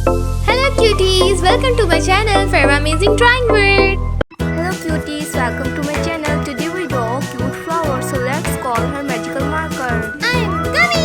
Hello cuties, welcome to my channel Farwa Amazing Drawing World. Hello cuties, welcome to my channel. Today we draw a cute flower, so let's call her magical marker. I'm coming!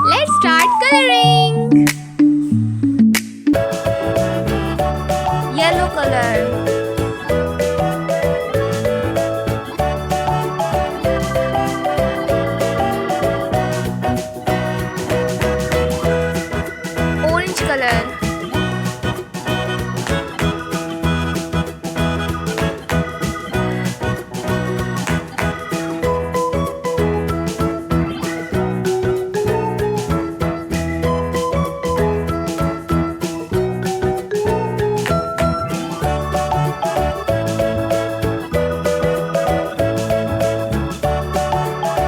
Let's start coloring. Yellow color, orange color,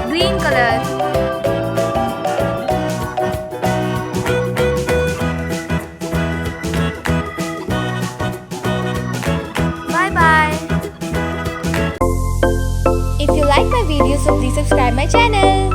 green color, bye bye. If you like my video, so please subscribe my channel.